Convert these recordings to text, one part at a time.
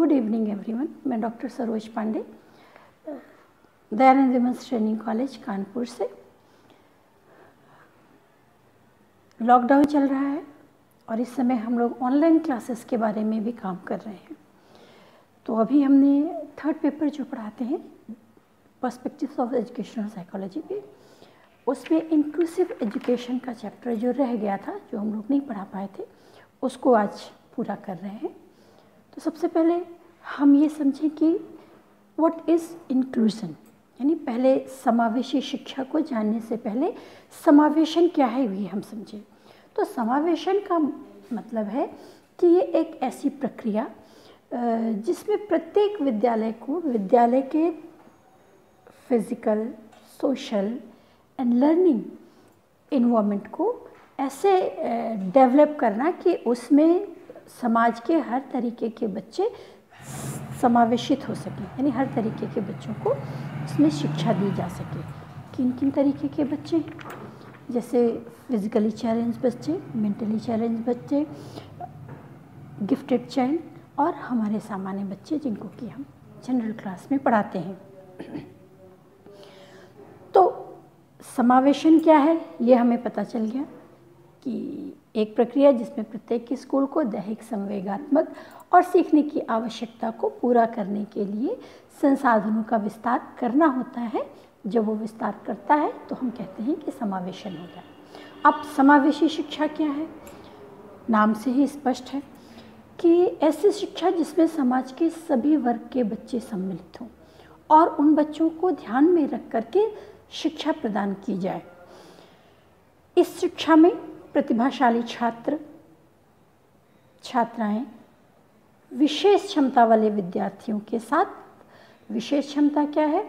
Good evening everyone. मैं doctor Saroj Pandey, Dayanand women's training college Kanpur से। Lockdown चल रहा है और इस समय हम लोग ऑनलाइन क्लासेस के बारे में भी काम कर रहे हैं। तो अभी हमने थर्ड पेपर जो पढ़ाते हैं पर्सपेक्टिव्स ऑफ एजुकेशनल साइकोलॉजी पे, उसमें इंक्लूसिव एजुकेशन का चैप्टर जो रह गया था, जो हम लोग नहीं पढ़ा पाए थे, उसको आज पूरा कर रहे हैं। तो सबसे पहले हम ये समझें कि व्हाट इज़ इंक्लूजन, यानी पहले समावेशी शिक्षा को जानने से पहले समावेशन क्या है ये हम समझें। तो समावेशन का मतलब है कि ये एक ऐसी प्रक्रिया जिसमें प्रत्येक विद्यालय को विद्यालय के physical, social and learning environment को ऐसे डेवलप करना कि उसमें समाज के हर तरीके के बच्चे समावेशित हो सकें, यानी हर तरीके के बच्चों को उसमें शिक्षा दी जा सके। किन किन तरीके के बच्चे, जैसे फिज़िकली चैलेंज बच्चे, मेंटली चैलेंज बच्चे, गिफ्टेड चाइल्ड और हमारे सामान्य बच्चे जिनको कि हम जनरल क्लास में पढ़ाते हैं। तो समावेशन क्या है ये हमें पता चल गया कि एक प्रक्रिया जिसमें प्रत्येक स्कूल को दैहिक, संवेगात्मक और सीखने की आवश्यकता को पूरा करने के लिए संसाधनों का विस्तार करना होता है। जब वो विस्तार करता है तो हम कहते हैं कि समावेशन हो गया। अब समावेशी शिक्षा क्या है? नाम से ही स्पष्ट है कि ऐसी शिक्षा जिसमें समाज के सभी वर्ग के बच्चे सम्मिलित हों और उन बच्चों को ध्यान में रख करके शिक्षा प्रदान की जाए। इस शिक्षा में प्रतिभाशाली छात्र छात्राएं विशेष क्षमता वाले विद्यार्थियों के साथ, विशेष क्षमता क्या है?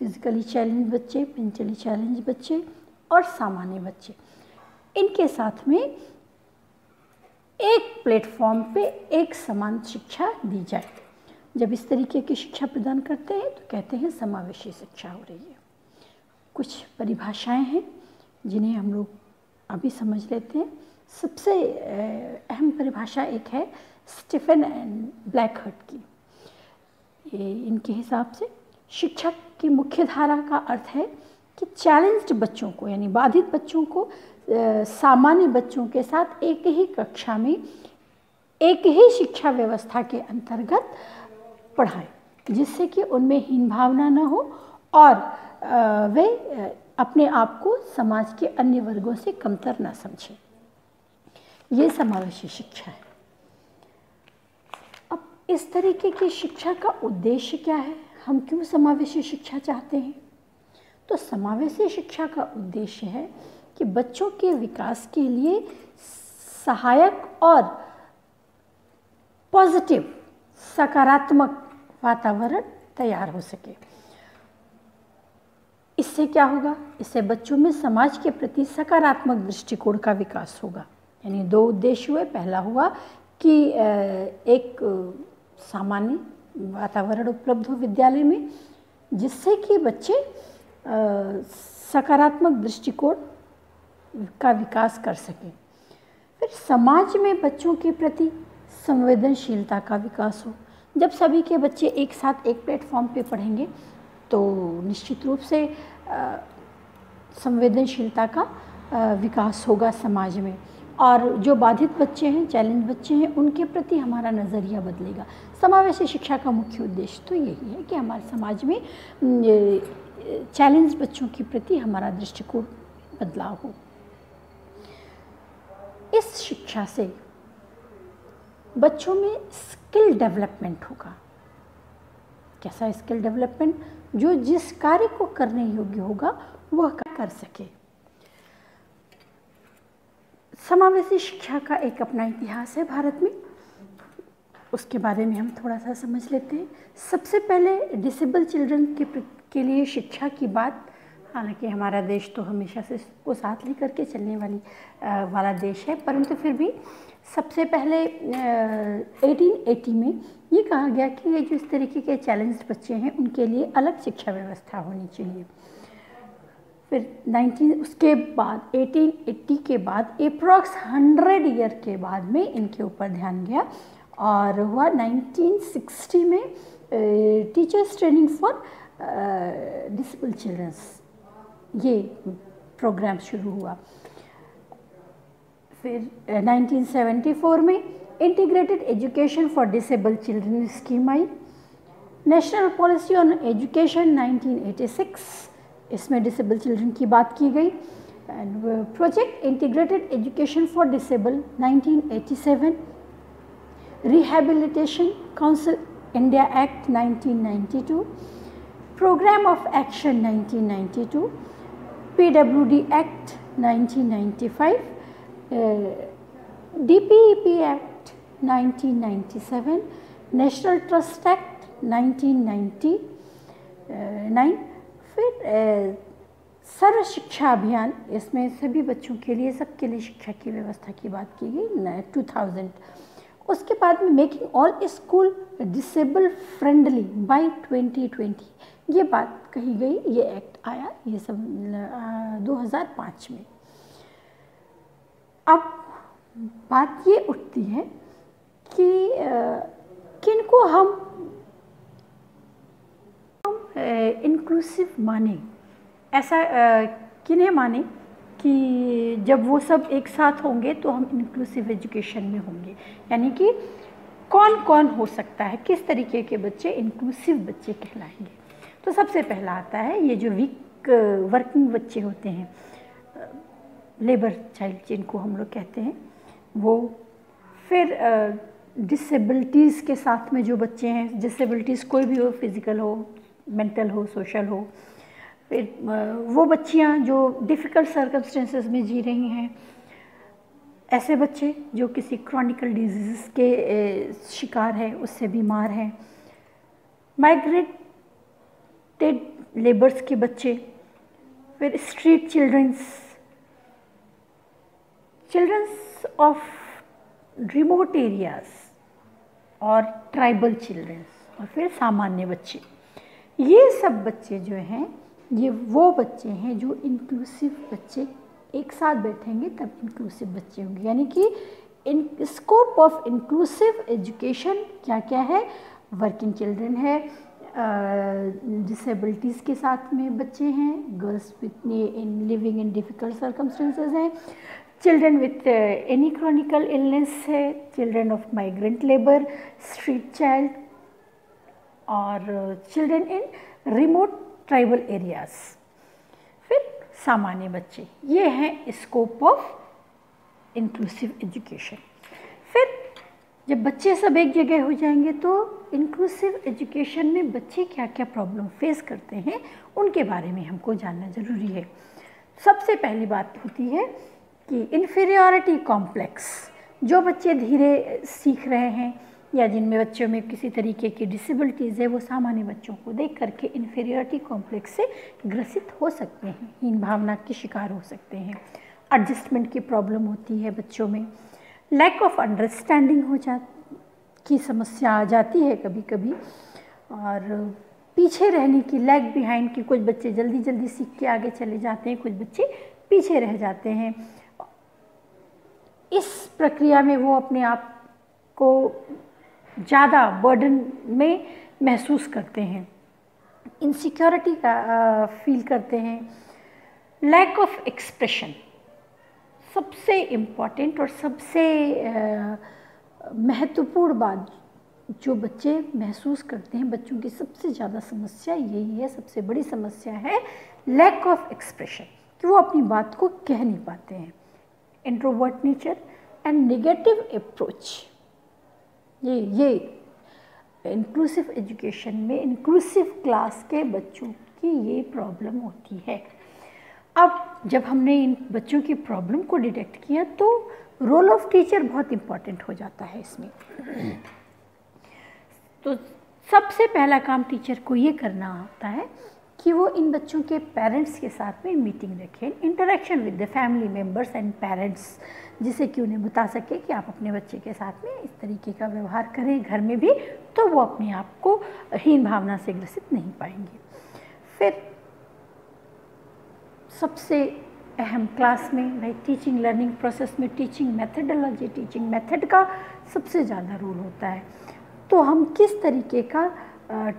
फिजिकली चैलेंज बच्चे, मेंटली चैलेंज बच्चे और सामान्य बच्चे, इनके साथ में एक प्लेटफॉर्म पे एक समान शिक्षा दी जाए। जब इस तरीके की शिक्षा प्रदान करते हैं तो कहते हैं समावेशी शिक्षा हो रही है। कुछ परिभाषाएं हैं जिन्हें हम लोग अभी समझ लेते हैं। सबसे अहम परिभाषा एक है स्टीफन एंड ब्लैकहर्ट की। ये इनके हिसाब से शिक्षक की मुख्य धारा का अर्थ है कि चैलेंज्ड बच्चों को, यानी बाधित बच्चों को सामान्य बच्चों के साथ एक ही कक्षा में एक ही शिक्षा व्यवस्था के अंतर्गत पढ़ाएं, जिससे कि उनमें हीन भावना न हो और वे अपने आप को समाज के अन्य वर्गों से कमतर ना समझें। ये समावेशी शिक्षा है। अब इस तरीके की शिक्षा का उद्देश्य क्या है? हम क्यों समावेशी शिक्षा चाहते हैं? तो समावेशी शिक्षा का उद्देश्य है कि बच्चों के विकास के लिए सहायक और पॉजिटिव, सकारात्मक वातावरण तैयार हो सके। इससे क्या होगा? इससे बच्चों में समाज के प्रति सकारात्मक दृष्टिकोण का विकास होगा। यानी दो उद्देश्य हुए। पहला हुआ कि एक सामान्य वातावरण उपलब्ध हो विद्यालय में, जिससे कि बच्चे सकारात्मक दृष्टिकोण का विकास कर सकें। फिर समाज में बच्चों के प्रति संवेदनशीलता का विकास हो। जब सभी के बच्चे एक साथ एक प्लेटफॉर्म पे पढ़ेंगे तो निश्चित रूप से संवेदनशीलता का विकास होगा समाज में, और जो बाधित बच्चे हैं, चैलेंज बच्चे हैं, उनके प्रति हमारा नज़रिया बदलेगा। समावेशी शिक्षा का मुख्य उद्देश्य तो यही है कि हमारे समाज में चैलेंज बच्चों के प्रति हमारा दृष्टिकोण बदलाव हो। इस शिक्षा से बच्चों में स्किल डेवलपमेंट होगा। कैसा स्किल डेवलपमेंट? जो जिस कार्य को करने योग्य होगा वह कर सके। समावेशी शिक्षा का एक अपना इतिहास है भारत में, उसके बारे में हम थोड़ा सा समझ लेते हैं। सबसे पहले डिसेबल चिल्ड्रन के लिए शिक्षा की बात, हालांकि हमारा देश तो हमेशा से उसको साथ लेकर के चलने वाला देश है, परंतु फिर भी सबसे पहले 1880 में ये कहा गया कि ये जो इस तरीके के चैलेंज्ड बच्चे हैं उनके लिए अलग शिक्षा व्यवस्था होनी चाहिए। फिर उसके बाद 1880 के बाद अप्रॉक्स 100 ईयर के बाद में इनके ऊपर ध्यान गया और हुआ 1960 में teachers training for disable childrens, ये प्रोग्राम शुरू हुआ। फिर 1974 में integrated education for disable children scheme आई। नेशनल पॉलिसी ऑन एजुकेशन 1986, इसमें डिसेबल चिल्ड्रन की बात की गई। And project integrated education for disable 1987, rehabilitation council India act 1992, program of action 1992, PWD act 1995, DPEP act 1997, national trust act 1999, फिर सर्व शिक्षा अभियान, इसमें सभी बच्चों के लिए, सबके लिए शिक्षा की व्यवस्था की बात की गई 2000। उसके बाद में making all school disable friendly by 2020, ये बात कही गई, ये एक्ट आया, ये सब 2005 में। अब बात ये उठती है कि किनको हम इंक्लूसिव माने, ऐसा किन्हें माने कि जब वो सब एक साथ होंगे तो हम इंक्लूसिव एजुकेशन में होंगे, यानी कि कौन कौन हो सकता है, किस तरीके के बच्चे इंक्लूसिव बच्चे कहलाएंगे। तो सबसे पहला आता है ये जो वीक वर्किंग बच्चे होते हैं, लेबर चाइल्ड जिनको हम लोग कहते हैं वो। फिर डिसेबिलिटीज़ के साथ में जो बच्चे हैं, डिसेबिलिटीज़ कोई भी हो, फिज़िकल हो, मेंटल हो, सोशल हो। फिर वो बच्चियां जो डिफ़िकल्ट सर्कमस्टेंसेस में जी रही हैं, ऐसे बच्चे जो किसी क्रॉनिकल डिजीज़ के शिकार है, उससे बीमार हैं। माइग्रेटेड लेबर्स के बच्चे, फिर street childrens of remote areas और ट्राइबल चिल्ड्रंस, और फिर सामान्य बच्चे। ये सब बच्चे जो हैं, ये वो बच्चे हैं जो इंक्लूसिव बच्चे, एक साथ बैठेंगे तब इंक्लूसिव बच्चे होंगे। यानी कि in scope of inclusive education क्या क्या है, वर्किंग चिल्ड्रन है, डिसेबिलिटीज़ के साथ में बच्चे हैं, girls with in living in difficult circumstances हैं, children with any chronical illness है, children of migrant labour, street child और children in remote tribal areas. फिर सामान्य बच्चे, ये हैं स्कोप ऑफ इंक्लूसिव एजुकेशन। फिर जब बच्चे सब एक जगह हो जाएंगे तो इंक्लूसिव एजुकेशन में बच्चे क्या क्या प्रॉब्लम फेस करते हैं उनके बारे में हमको जानना ज़रूरी है। सबसे पहली बात होती है कि इन्फीरियॉरिटी कॉम्प्लेक्स, जो बच्चे धीरे सीख रहे हैं या जिनमें बच्चों में किसी तरीके की डिसेबिलिटीज़ है, वो सामान्य बच्चों को देख करके इन्फीरियरिटी कॉम्प्लेक्स से ग्रसित हो सकते हैं, हीन भावना के शिकार हो सकते हैं। एडजस्टमेंट की प्रॉब्लम होती है बच्चों में, लैक ऑफ अंडरस्टैंडिंग की समस्या आ जाती है कभी कभी, और पीछे रहने की, लैग बिहाइंड की, कुछ बच्चे जल्दी जल्दी सीख के आगे चले जाते हैं, कुछ बच्चे पीछे रह जाते हैं। इस प्रक्रिया में वो अपने आप को ज़्यादा बर्डन में महसूस करते हैं, इनसिक्योरिटी का फील करते हैं। लैक ऑफ एक्सप्रेशन, सबसे इम्पॉर्टेंट और सबसे महत्वपूर्ण बात जो बच्चे महसूस करते हैं, बच्चों की सबसे ज़्यादा समस्या यही है, सबसे बड़ी समस्या है लैक ऑफ एक्सप्रेशन, कि वो अपनी बात को कह नहीं पाते हैं। Introvert nature and negative approach, ये इंक्लूसिव एजुकेशन में इंक्लूसिव क्लास के बच्चों की ये प्रॉब्लम होती है। अब जब हमने इन बच्चों की प्रॉब्लम को डिटेक्ट किया तो रोल ऑफ टीचर बहुत इम्पॉर्टेंट हो जाता है इसमें। तो सबसे पहला काम टीचर को ये करना होता है कि वो इन बच्चों के पेरेंट्स के साथ में मीटिंग रखें, interaction with the family members and parents, जिससे कि उन्हें बता सके कि आप अपने बच्चे के साथ में इस तरीके का व्यवहार करें घर में भी, तो वो अपने आप को हीन भावना से ग्रसित नहीं पाएंगे। फिर सबसे अहम क्लास में भाई टीचिंग लर्निंग प्रोसेस में टीचिंग मेथडोलॉजी, टीचिंग मेथड का सबसे ज़्यादा रोल होता है। तो हम किस तरीके का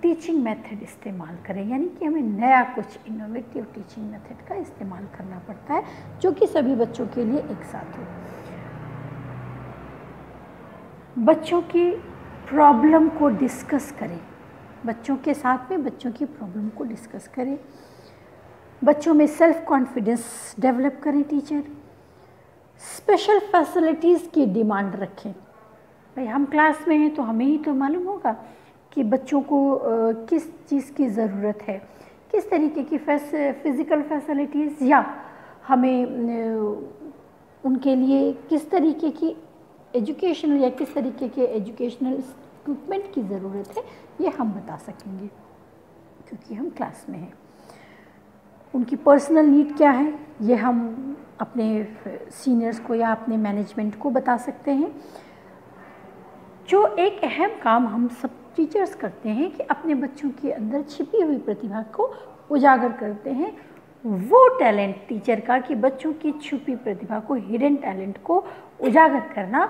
टीचिंग मेथड इस्तेमाल करें, यानी कि हमें नया कुछ इनोवेटिव टीचिंग मेथड का इस्तेमाल करना पड़ता है जो कि सभी बच्चों के लिए एक साथ हो। बच्चों की प्रॉब्लम को डिस्कस करें, बच्चों के साथ में बच्चों की प्रॉब्लम को डिस्कस करें, बच्चों में सेल्फ कॉन्फिडेंस डेवलप करें टीचर, स्पेशल फैसिलिटीज़ की डिमांड रखें। भाई हम क्लास में हैं तो हमें ही तो मालूम होगा कि बच्चों को किस चीज़ की ज़रूरत है, किस तरीके की फिज़िकल फैसिलिटीज़ या हमें उनके लिए किस तरीके की एजुकेशनल या किस तरीके के एजुकेशनल इक्विपमेंट की ज़रूरत है, ये हम बता सकेंगे क्योंकि हम क्लास में हैं। उनकी पर्सनल नीड क्या है ये हम अपने सीनियर्स को या अपने मैनेजमेंट को बता सकते हैं। जो एक अहम काम हम सब टीचर्स करते हैं कि अपने बच्चों के अंदर छिपी हुई प्रतिभा को उजागर करते हैं, वो टैलेंट टीचर का कि बच्चों की छुपी प्रतिभा को, हिडन टैलेंट को उजागर करना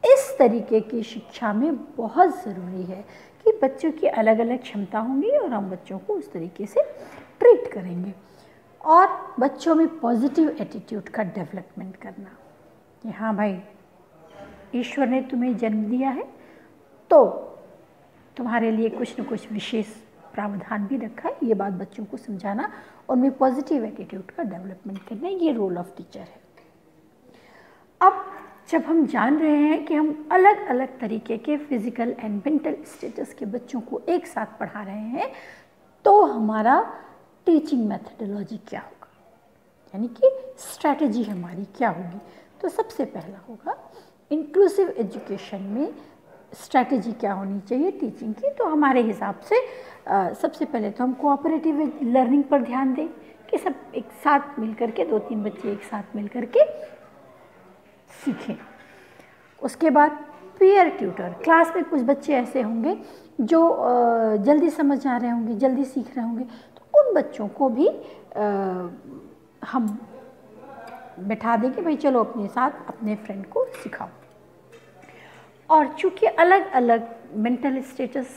इस तरीके की शिक्षा में बहुत ज़रूरी है कि बच्चों की अलग अलग क्षमता होंगी और हम बच्चों को उस तरीके से ट्रीट करेंगे। और बच्चों में पॉजिटिव एटीट्यूड का डेवलपमेंट करना कि हाँ भाई ईश्वर ने तुम्हें जन्म दिया है तो तुम्हारे लिए कुछ न कुछ विशेष प्रावधान भी रखा है, ये बात बच्चों को समझाना, उनमें पॉजिटिव एटीट्यूड का डेवलपमेंट करना, ये रोल ऑफ टीचर है। अब जब हम जान रहे हैं कि हम अलग अलग तरीके के फिजिकल एंड मेंटल स्टेटस के बच्चों को एक साथ पढ़ा रहे हैं तो हमारा टीचिंग मेथडोलॉजी क्या होगा, यानी कि स्ट्रैटेजी हमारी क्या होगी। तो सबसे पहला होगा इंक्लूसिव एजुकेशन में स्ट्रैटेजी क्या होनी चाहिए टीचिंग की। तो हमारे हिसाब से सबसे पहले तो हम कोऑपरेटिव लर्निंग पर ध्यान दें कि सब एक साथ मिलकर के 2-3 बच्चे एक साथ मिलकर के सीखें। उसके बाद पीयर ट्यूटर, क्लास में कुछ बच्चे ऐसे होंगे जो जल्दी समझ आ रहे होंगे, जल्दी सीख रहे होंगे, तो उन बच्चों को भी हम बैठा दें कि भाई चलो अपने साथ अपने फ्रेंड को सिखाओ। और चूँकि अलग अलग मेंटल स्टेटस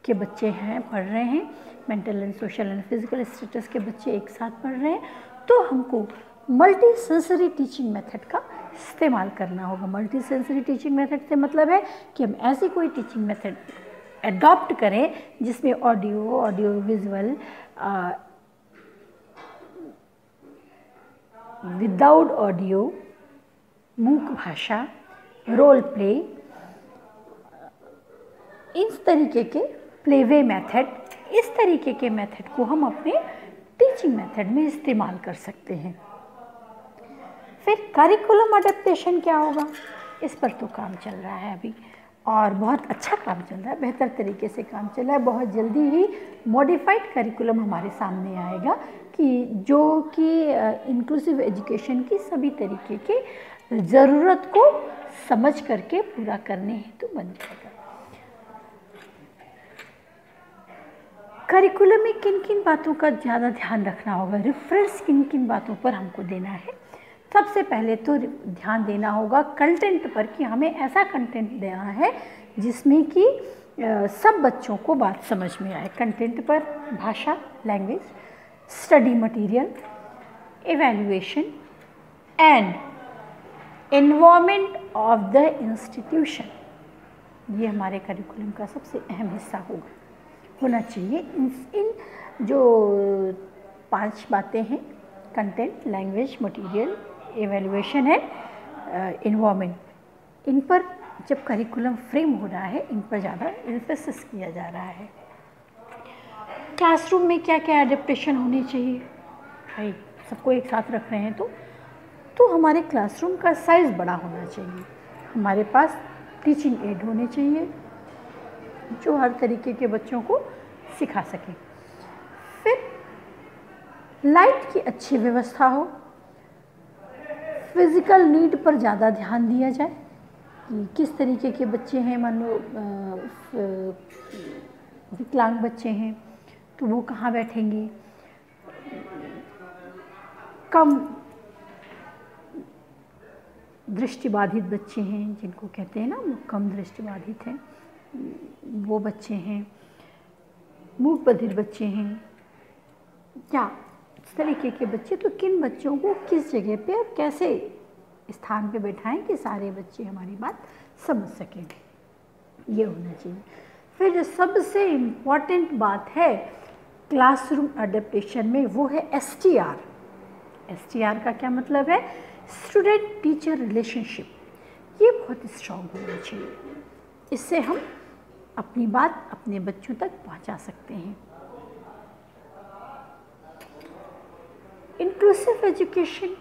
के बच्चे हैं, पढ़ रहे हैं, mental and social and physical status के बच्चे एक साथ पढ़ रहे हैं, तो हमको मल्टी सेंसरी टीचिंग मेथड का इस्तेमाल करना होगा। मल्टी सेंसरी टीचिंग मेथड से मतलब है कि हम ऐसी कोई टीचिंग मेथड एडॉप्ट करें जिसमें ऑडियो विजुअल, विदाउट ऑडियो, मूक भाषा, रोल प्ले, इस तरीके के प्लेवे मेथड, इस तरीके के मेथड को हम अपने टीचिंग मेथड में इस्तेमाल कर सकते हैं। फिर करिकुलम अडेप्टेशन क्या होगा, इस पर तो काम चल रहा है अभी और बहुत अच्छा काम चल रहा है, बेहतर तरीके से काम चल रहा है। बहुत जल्दी ही मॉडिफाइड करिकुलम हमारे सामने आएगा कि जो कि इंक्लूसिव एजुकेशन की सभी तरीके के ज़रूरत को समझ करके पूरा करने हेतु बन जाएगा। करिकुलम में किन किन बातों का ज़्यादा ध्यान रखना होगा, रेफरेंस किन किन बातों पर हमको देना है। सबसे पहले तो ध्यान देना होगा कंटेंट पर कि हमें ऐसा कंटेंट देना है जिसमें कि सब बच्चों को बात समझ में आए। कंटेंट पर भाषा, language, study material, evaluation and environment of the institution, ये हमारे करिकुलम का सबसे अहम हिस्सा होना चाहिए। इन जो 5 बातें हैं, content, language, material, evaluation and environment, इन पर जब करिकुलम फ्रेम हो रहा है इन पर ज़्यादा एम्फेसिस किया जा रहा है। क्लासरूम में क्या क्या एडेप्टेशन होनी चाहिए, भाई सबको एक साथ रख रहे हैं तो हमारे क्लासरूम का साइज़ बड़ा होना चाहिए। हमारे पास टीचिंग एड होने चाहिए जो हर तरीके के बच्चों को सिखा सकें। फिर लाइट की अच्छी व्यवस्था हो, फिज़िकल नीड पर ज़्यादा ध्यान दिया जाए कि किस तरीके के बच्चे हैं, मान लो विकलांग बच्चे हैं तो वो कहाँ बैठेंगे, कम दृष्टिबाधित बच्चे हैं, जिनको कहते हैं ना वो कम दृष्टिबाधित हैं, वो बच्चे हैं, मूक बधिर बच्चे हैं, या इस तरीके के बच्चे, तो किन बच्चों को किस जगह पे और कैसे स्थान पे बैठाएं कि सारे बच्चे हमारी बात समझ सकें, ये होना चाहिए। फिर जो सबसे इम्पॉर्टेंट बात है क्लासरूम अडेप्टेशन में, वो है STR। STR का क्या मतलब है? Student teacher relationship. ये बहुत स्ट्रॉन्ग होना चाहिए, इससे हम अपनी बात अपने बच्चों तक पहुंचा सकते हैं। इंक्लूसिव एजुकेशन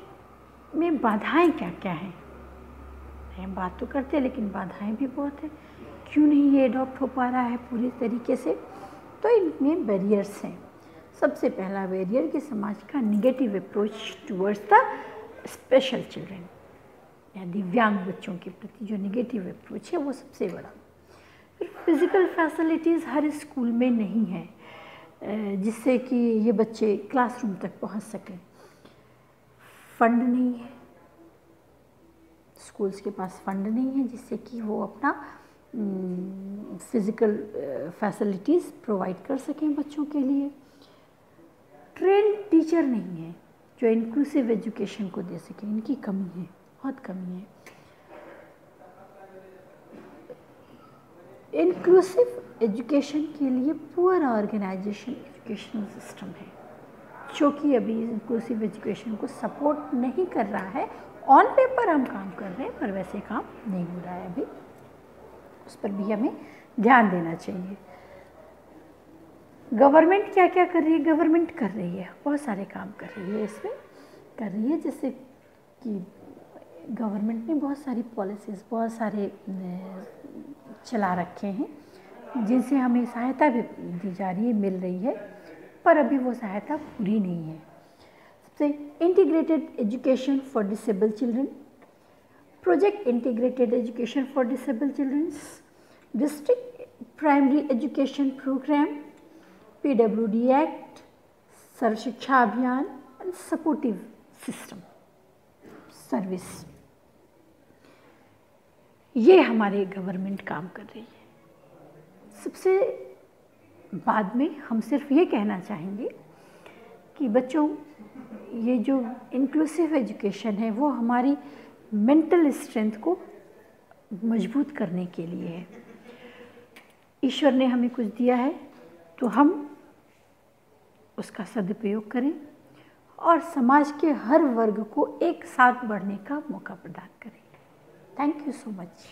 में बाधाएं क्या क्या हैं? हम बात तो करते हैं लेकिन बाधाएं भी बहुत हैं। क्यों नहीं ये अडॉप्ट हो पा रहा है पूरी तरीके से? तो इनमें बैरियर्स हैं। सबसे पहला बैरियर कि समाज का negative approach towards the special children, या दिव्यांग बच्चों के प्रति जो निगेटिव अप्रोच है वो सबसे बड़ा। फिर फिज़िकल फैसिलिटीज़ हर स्कूल में नहीं है जिससे कि ये बच्चे क्लासरूम तक पहुंच सकें। फंड नहीं है, स्कूल्स के पास फंड नहीं है जिससे कि वो अपना फिज़िकल फैसिलिटीज़ प्रोवाइड कर सकें बच्चों के लिए। ट्रेन टीचर नहीं है जो इंक्लूसिव एजुकेशन को दे सके, इनकी कमी है, बहुत कमी है। इंक्लूसिव एजुकेशन के लिए पुअर ऑर्गेनाइजेशन एजुकेशनल सिस्टम है जो कि अभी इंक्लूसिव एजुकेशन को सपोर्ट नहीं कर रहा है। ऑन पेपर हम काम कर रहे हैं पर वैसे काम नहीं हो रहा है अभी, उस पर भी हमें ध्यान देना चाहिए। गवर्नमेंट क्या क्या कर रही है? गवर्नमेंट कर रही है, बहुत सारे काम कर रही है, इसमें कर रही है, जैसे कि गवर्नमेंट ने बहुत सारी पॉलिसीज़, बहुत सारे चला रखे हैं जिनसे हमें सहायता भी दी जा रही है, मिल रही है, पर अभी वो सहायता पूरी नहीं है। सबसे integrated education for disable children, project integrated education for disable childrens, district primary education programme, PWD act, Sarva Shiksha Abhiyan and supportive system service, ये हमारे गवर्नमेंट काम कर रही है। सबसे बाद में हम सिर्फ ये कहना चाहेंगे कि बच्चों, ये जो इंक्लूसिव एजुकेशन है वो हमारी मेंटल स्ट्रेंथ को मजबूत करने के लिए है। ईश्वर ने हमें कुछ दिया है तो हम उसका सदुपयोग करें और समाज के हर वर्ग को एक साथ बढ़ने का मौका प्रदान करें। Thank you so much.